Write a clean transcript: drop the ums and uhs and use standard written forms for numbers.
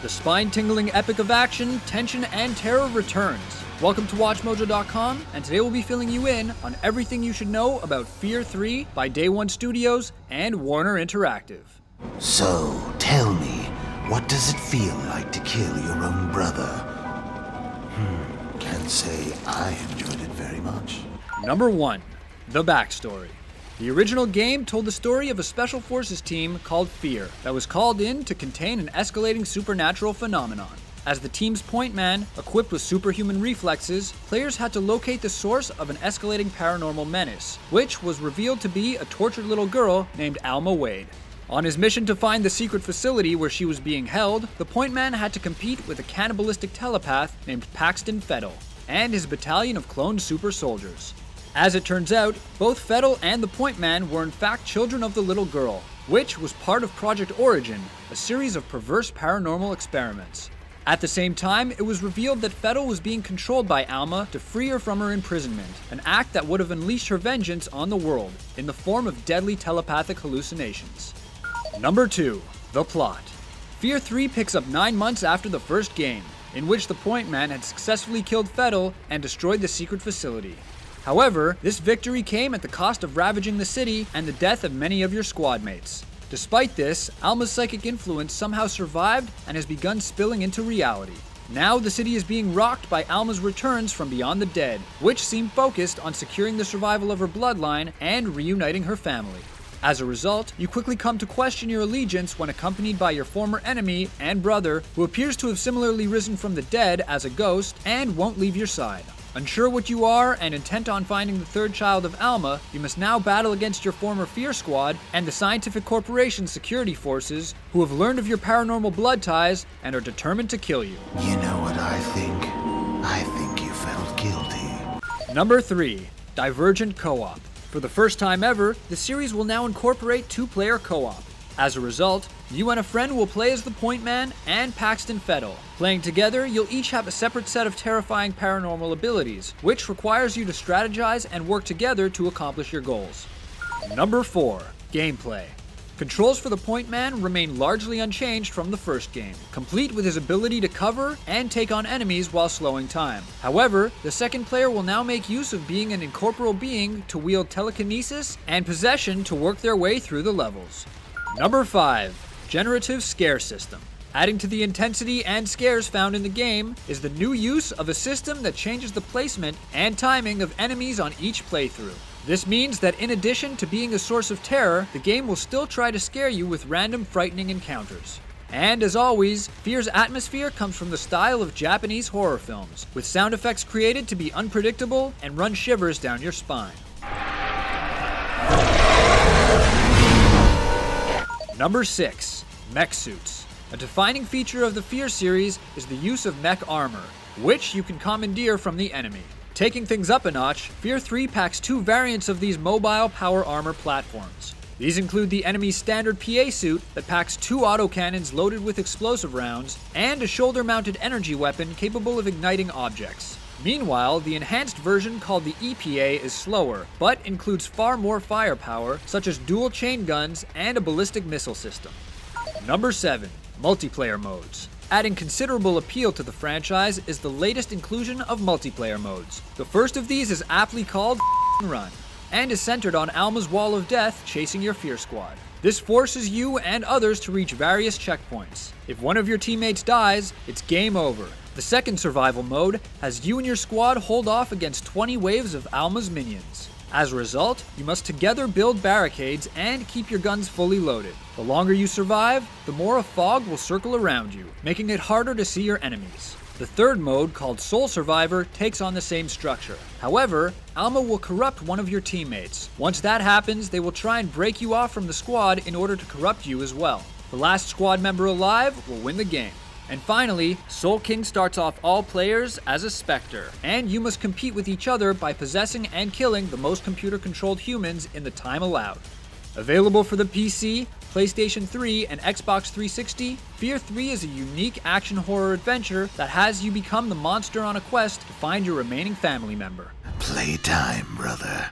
The spine-tingling epic of action, tension, and terror returns. Welcome to WatchMojo.com, and today we'll be filling you in on everything you should know about Fear 3 by Day One Studios and Warner Interactive. So, tell me, what does it feel like to kill your own brother? Can't say I enjoyed it very much. Number 1. The backstory. The original game told the story of a special forces team called Fear that was called in to contain an escalating supernatural phenomenon. As the team's point man, equipped with superhuman reflexes, players had to locate the source of an escalating paranormal menace, which was revealed to be a tortured little girl named Alma Wade. On his mission to find the secret facility where she was being held, the point man had to compete with a cannibalistic telepath named Paxton Fettel and his battalion of cloned super soldiers. As it turns out, both Fettel and the point man were in fact children of the little girl, which was part of Project Origin, a series of perverse paranormal experiments. At the same time, it was revealed that Fettel was being controlled by Alma to free her from her imprisonment, an act that would have unleashed her vengeance on the world, in the form of deadly telepathic hallucinations. Number 2. The plot. Fear 3 picks up 9 months after the first game, in which the point man had successfully killed Fettel and destroyed the secret facility. However, this victory came at the cost of ravaging the city and the death of many of your squad mates. Despite this, Alma's psychic influence somehow survived and has begun spilling into reality. Now the city is being rocked by Alma's returns from beyond the dead, which seem focused on securing the survival of her bloodline and reuniting her family. As a result, you quickly come to question your allegiance when accompanied by your former enemy and brother, who appears to have similarly risen from the dead as a ghost and won't leave your side. Unsure what you are and intent on finding the third child of Alma, you must now battle against your former Fear Squad and the Scientific Corporation security forces, who have learned of your paranormal blood ties and are determined to kill you. You know what I think? I think you felt guilty. Number 3. Divergent Co-Op. For the first time ever, the series will now incorporate 2-player co-op. As a result, you and a friend will play as the point man and Paxton Fettel. Playing together, you'll each have a separate set of terrifying paranormal abilities, which requires you to strategize and work together to accomplish your goals. Number 4. Gameplay. Controls for the point man remain largely unchanged from the first game, complete with his ability to cover and take on enemies while slowing time. However, the second player will now make use of being an incorporeal being to wield telekinesis and possession to work their way through the levels. Number 5. Generative Scare System. Adding to the intensity and scares found in the game is the new use of a system that changes the placement and timing of enemies on each playthrough. This means that in addition to being a source of terror, the game will still try to scare you with random frightening encounters. And as always, Fear's atmosphere comes from the style of Japanese horror films, with sound effects created to be unpredictable and run shivers down your spine. Number 6. Mech Suits. A defining feature of the Fear series is the use of mech armor, which you can commandeer from the enemy. Taking things up a notch, Fear 3 packs 2 variants of these mobile power armor platforms. These include the enemy's standard PA suit that packs 2 autocannons loaded with explosive rounds, and a shoulder-mounted energy weapon capable of igniting objects. Meanwhile, the enhanced version called the EPA is slower, but includes far more firepower, such as dual chain guns and a ballistic missile system. Number 7. Multiplayer modes. Adding considerable appeal to the franchise is the latest inclusion of multiplayer modes. The first of these is aptly called Run, and is centered on Alma's Wall of Death chasing your Fear Squad. This forces you and others to reach various checkpoints. If one of your teammates dies, it's game over. The second survival mode has you and your squad hold off against 20 waves of Alma's minions. As a result, you must together build barricades and keep your guns fully loaded. The longer you survive, the more a fog will circle around you, making it harder to see your enemies. The third mode, called Sole Survivor, takes on the same structure. However, Alma will corrupt one of your teammates. Once that happens, they will try and break you off from the squad in order to corrupt you as well. The last squad member alive will win the game. And finally, Soul King starts off all players as a Spectre, and you must compete with each other by possessing and killing the most computer-controlled humans in the time allowed. Available for the PC, PlayStation 3, and Xbox 360, Fear 3 is a unique action horror adventure that has you become the monster on a quest to find your remaining family member. Playtime, brother.